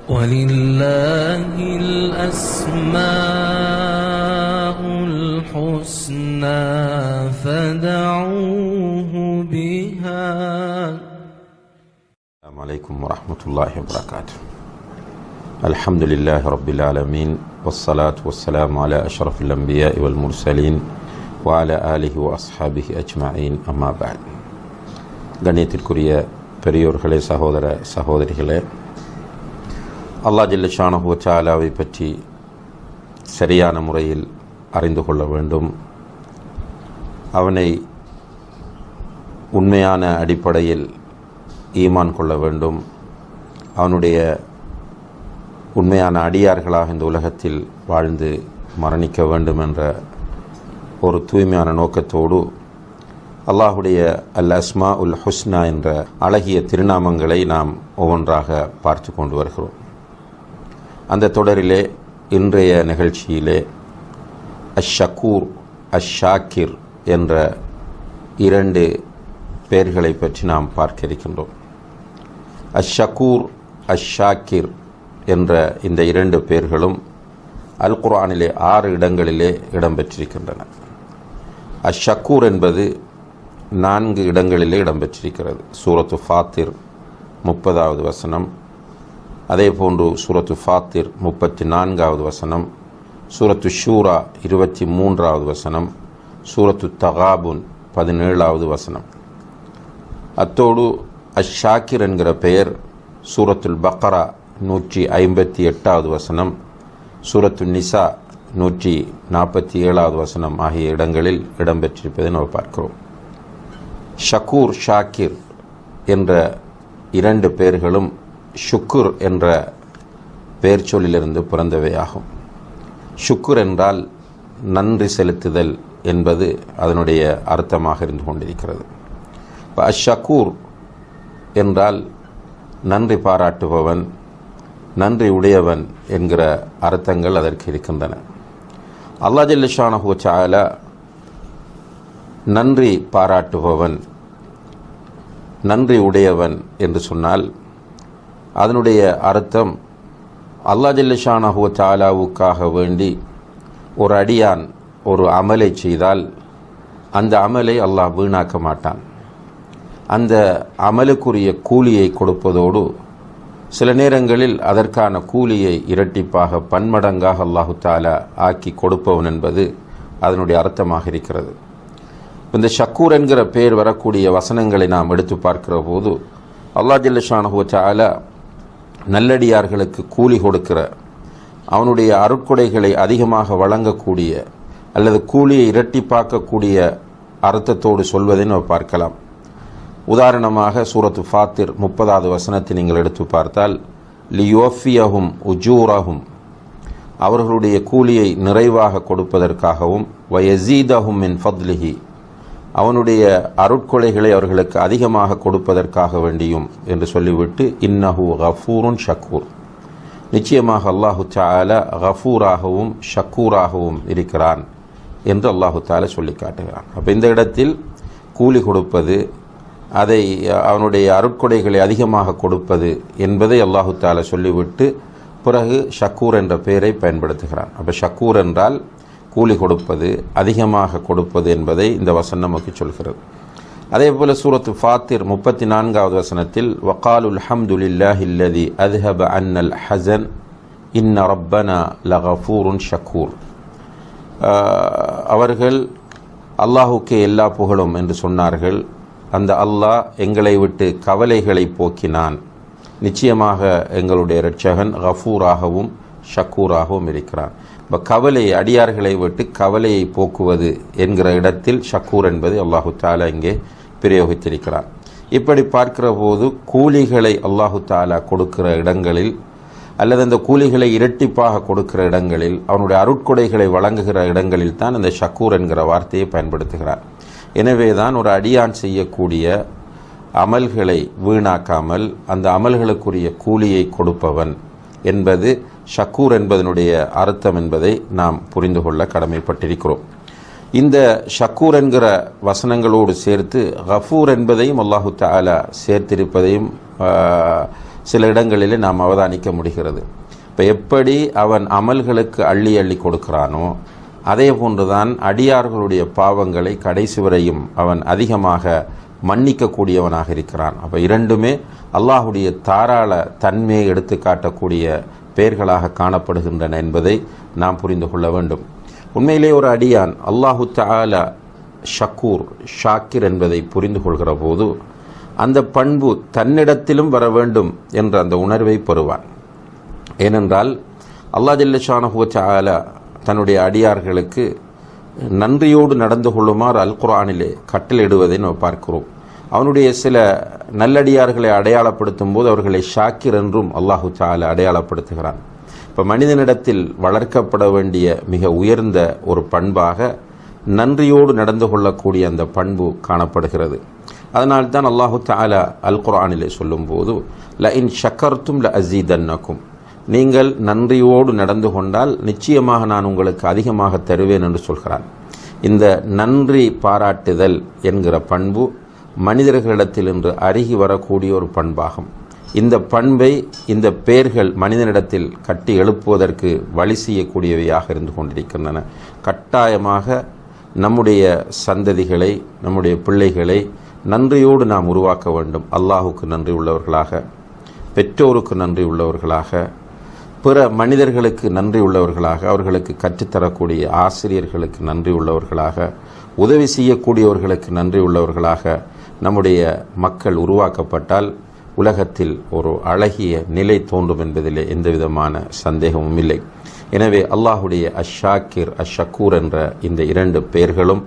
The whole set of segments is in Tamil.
وَلِلَّهِ الْأَسْمَاءُ الْحُسْنَى فَادْعُوهُ بِهَا. السلام عليكم ورحمة الله وبركاته. الحمد لله رب العالمين والصلاة والسلام على أشرف الأنبياء والمرسلين وعلى آله وأصحابه أجمعين أما بعد. கண்ணியத்திற்குரிய பெரியோர்களே, சகோதர சகோதரிகளே, அல்லாஹ் ஜல்ல ஷானஹு வ தஆலாவை பற்றி சரியான முறையில் அறிந்து கொள்ள வேண்டும். அவனை உண்மையான அடிப்படையில் ஈமான் கொள்ள வேண்டும். அவனுடைய உண்மையான அடியார்களாக இந்த உலகத்தில் வாழ்ந்து மரணிக்க வேண்டும் என்ற ஒரு தூய்மையான நோக்கத்தோடு அல்லாஹுடைய அல் அஸ்மா உல் ஹுஸ்னா என்ற அழகிய திருநாமங்களை நாம் ஒவ்வொன்றாக பார்த்து கொண்டு வருகிறோம். அந்த தொடரிலே இன்றைய நிகழ்ச்சியிலே அஷ்ஷக்கூர் அஷ்ஷாக்கிர் என்ற இரண்டு பெயர்களை பற்றி நாம் பார்க்க இருக்கின்றோம். அஷ்ஷக்கூர் அஷ்ஷாக்கிர் என்ற இந்த இரண்டு பெயர்களும் அல் குர்ஆனிலே 6 இடங்களிலே இடம்பெற்றிருக்கின்றன. அஷ்ஷக்கூர் என்பது 4 இடங்களிலே இடம்பெற்றிருக்கிறது. சூரத்து ஃபாத்திர் 30வது வசனம், அதே போன்று சூரத்து ஃபாத்திர் 34வது வசனம், சூரத்து ஷூரா 23வது வசனம், சூரத்து தகாபுன் 17வது வசனம். அத்தோடு அஷ்ஷாக்கிர் என்கிற பெயர் சூரத்துல் பக்ரா 158வது வசனம், சூரத்து நிசா 147வது வசனம் ஆகிய இடங்களில் இடம்பெற்றிருப்பதை நாம் பார்க்கிறோம். ஷக்கூர் ஷாக்கிர் என்ற இரண்டு பெயர்களும் ஷுக்குர் என்ற பெயர் சொல்லிலிருந்து பிறந்தவையாகும். ஷுக்குர் என்றால் நன்றி செலுத்துதல் என்பது அதனுடைய அர்த்தமாக இருந்து கொண்டிருக்கிறது. இப்போ அஷ்ஷக்கூர் என்றால் நன்றி பாராட்டுபவன், நன்றி உடையவன் என்கிற அர்த்தங்கள் அதற்கு இருக்கின்றன. அல்லாஹ் ஜல்ல ஷானஹு வ தஆலா நன்றி பாராட்டுபவன், நன்றி உடையவன் என்று சொன்னால் அதனுடைய அர்த்தம் அல்லாஹ் ஜல்ல ஷானஹு வ தஆலாவுக்காக வேண்டி ஒரு அடியான் ஒரு அமலை செய்தால் அந்த அமலை அல்லாஹ் வீணாக்க மாட்டான். அந்த அமலுக்குரிய கூலியை கொடுப்பதோடு சில நேரங்களில் அதற்கான கூலியை இரட்டிப்பாக பன்மடங்காக அல்லாஹு தஆலா ஆக்கி கொடுப்பவன் என்பது அதனுடைய அர்த்தமாக இருக்கிறது. இந்த ஷக்கூர் என்கிற பெயர் வரக்கூடிய வசனங்களை நாம் எடுத்து பார்க்கிற போது அல்லாஹ் ஜல்ல ஷானஹு வ தஆலா நல்லடியார்களுக்கு கூலி கொடுக்கிற, அவனுடைய அருட்கொடைகளை அதிகமாக வழங்கக்கூடிய அல்லது கூலியை இரட்டிப்பாக்கக்கூடிய அர்த்தத்தோடு சொல்வதை நாம் பார்க்கலாம். உதாரணமாக சூரத்து ஃபாத்திர் 30வது வசனத்தை நீங்கள் எடுத்து பார்த்தால் லியோஃபியஹும் உஜூரஹும், அவர்களுடைய கூலியை நிறைவாக கொடுப்பதற்காகவும், வயசீதஹும் மின் ஃபத்லிஹி, அவனுடைய அருட்கொலைகளை அவர்களுக்கு அதிகமாக கொடுப்பதற்காக வேண்டியும் என்று சொல்லிவிட்டு இன்னஹு கஃபூருன் ஷக்கூர், நிச்சயமாக அல்லாஹு தஆலா கஃபூராகவும் ஷக்கூராகவும் இருக்கிறான் என்று அல்லாஹு தஆலா சொல்லி காட்டுகிறான். அப்போ இந்த இடத்தில் கூலி கொடுப்பது, அதை அவனுடைய அருட்கொடைகளை அதிகமாக கொடுப்பது என்பதை அல்லாஹு தஆலா சொல்லிவிட்டு பிறகு ஷக்கூர் என்ற பெயரை பயன்படுத்துகிறான். அப்போ ஷக்கூர் என்றால் கூலி கொடுப்பது, அதிகமாக கொடுப்பது என்பதை இந்த வசனம் நமக்கு சொல்கிறது. அதே போல சூரத்து ஃபாத்திர் 34வது வசனத்தில் வகாலுல் ஹம்துலில்லாஹி அல்லதி அத்ஹப அன்னல் ஹஸன் இன்ன ரப்பனா லகஃபூருன் ஷக்கூர், அவர்கள் அல்லாஹுக்கே எல்லா புகழும் என்று சொன்னார்கள், அந்த அல்லாஹ் எங்களை விட்டு கவலைகளை போக்கினான், நிச்சயமாக எங்களுடைய இரட்சகன் கஃபூராகவும் ஷக்கூராகவும் இருக்கிறான். இப்போ கவலை, அடியார்களை விட்டு கவலையை போக்குவது என்கிற இடத்தில் ஷக்கூர் என்பது அல்லாஹு தஆலா இங்கே பிரயோகித்திருக்கிறான். இப்படி பார்க்கிற போது கூலிகளை அல்லாஹு தஆலா கொடுக்கிற இடங்களில் அல்லது அந்த கூலிகளை இரட்டிப்பாக கொடுக்கிற இடங்களில், அவனுடைய அருட்கொடைகளை வழங்குகிற இடங்களில் தான் அந்த ஷக்கூர் என்கிற வார்த்தையை பயன்படுத்துகிறார். எனவே தான் ஒரு அடியான் செய்யக்கூடிய அமல்களை வீணாக்காமல் அந்த அமல்களுக்குரிய கூலியை கொடுப்பவன் என்பது ஷக்கூர் என்பதனுடைய அர்த்தம் என்பதை நாம் புரிந்து கொள்ள கடமைப்பட்டிருக்கிறோம். இந்த ஷக்கூர் என்கிற வசனங்களோடு சேர்த்து கஃபூர் என்பதையும் அல்லாஹு தஆலா சேர்த்திருப்பதையும் சில இடங்களிலே நாம் அவதானிக்க முடிகிறது. இப்போ எப்படி அவன் அமல்களுக்கு அள்ளி அள்ளி கொடுக்கிறானோ அதே போன்றுதான் அடியார்களுடைய பாவங்களை கடைசி வரையும் அவன் அதிகமாக மன்னிக்கக்கூடியவனாக இருக்கிறான். அப்போ இரண்டுமே அல்லாஹுடைய தாராள தன்மையை எடுத்து காட்டக்கூடிய பெயர்களாக காணப்படுகின்றன என்பதை நாம் புரிந்து கொள்ள வேண்டும். உண்மையிலே ஒரு அடியான் அல்லாஹு தஆலா ஷக்கூர் ஷாக்கிர் என்பதை புரிந்து கொள்கிற போது அந்த பண்பு தன்னிடத்திலும் வர வேண்டும் என்ற அந்த உணர்வை பெறுவான். ஏனென்றால் அல்லாஹ் ஜல்ல ஷானஹு வ தஆலா தன்னுடைய அடியார்களுக்கு நன்றியோடு நடந்து கொள்ளுமாறு அல் குர்ஆனிலே கட்டளையிடுவதை நாம் பார்க்கிறோம். அவனுடைய சில நல்லடியார்களை அடையாளப்படுத்தும் போது அவர்களை ஷாக்கிர் என்றும் அல்லாஹு தஆலா அடையாளப்படுத்துகிறான். இப்போ மனிதனிடத்தில் வளர்க்கப்பட வேண்டிய மிக உயர்ந்த ஒரு பண்பாக நன்றியோடு நடந்து கொள்ளக்கூடிய அந்த பண்பு காணப்படுகிறது. அதனால்தான் அல்லாஹு தஆலா அல் குர்ஆனிலே சொல்லும்போது லஇன் ஷக்கர்தும் லஅஸீதன்னகும், நீங்கள் நன்றியோடு நடந்து கொண்டால் நிச்சயமாக நான் உங்களுக்கு அதிகமாக தருவேன் என்று சொல்கிறான். இந்த நன்றி பாராட்டுதல் என்கிற பண்பு மனிதர்களிடத்தில் இன்று அருகி வரக்கூடிய ஒரு பண்பாகும். இந்த பண்பை இந்த பெயர்கள் மனிதனிடத்தில் கட்டி எழுப்புவதற்கு வழி செய்யக்கூடியவையாக இருந்து கொண்டிருக்கின்றன. கட்டாயமாக நம்முடைய சந்ததிகளை, நம்முடைய பிள்ளைகளை நன்றியோடு நாம் உருவாக்க வேண்டும். அல்லாஹுக்கு நன்றி உள்ளவர்களாக, பெற்றோருக்கு நன்றி உள்ளவர்களாக, பிற மனிதர்களுக்கு நன்றி உள்ளவர்களாக, அவர்களுக்கு கற்றுத்தரக்கூடிய ஆசிரியர்களுக்கு நன்றி உள்ளவர்களாக, உதவி செய்யக்கூடியவர்களுக்கு நன்றி உள்ளவர்களாக நம்முடைய மக்கள் உருவாக்கப்பட்டால் உலகத்தில் ஒரு அழகிய நிலை தோன்றும் என்பதிலே எந்த விதமான சந்தேகமும் இல்லை. எனவே அல்லாஹுடைய அஷாக்கிர் அஷக்கூர் என்ற இந்த இரண்டு பெயர்களும்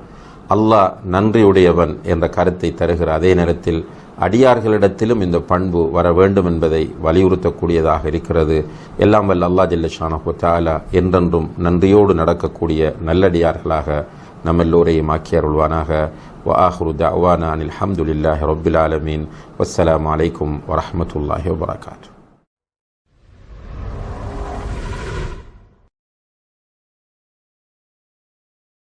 அல்லாஹ் நன்றியுடையவன் என்ற கருத்தை தருகிற அதே நேரத்தில் அடியார்களிடத்திலும் இந்த பண்பு வர வேண்டும் என்பதை வலியுறுத்தக்கூடியதாக இருக்கிறது. எல்லாம் வல்ல அல்லாஹ் ஜல்ல ஷானஹு வ தஆலா என்றென்றும் நன்றியோடு நடக்கக்கூடிய நல்லடியார்களாக நம்ம எல்லோரையும் ஆக்கி அருள்வானாக. வ ஆஹிரு தஅவானா அனில் ஹம்துலில்லாஹி ரப்பில் ஆலமீன். வஸ்ஸலாமு அலைக்கும் வரஹ்மத்துல்லாஹி வபரகாத்துஹு.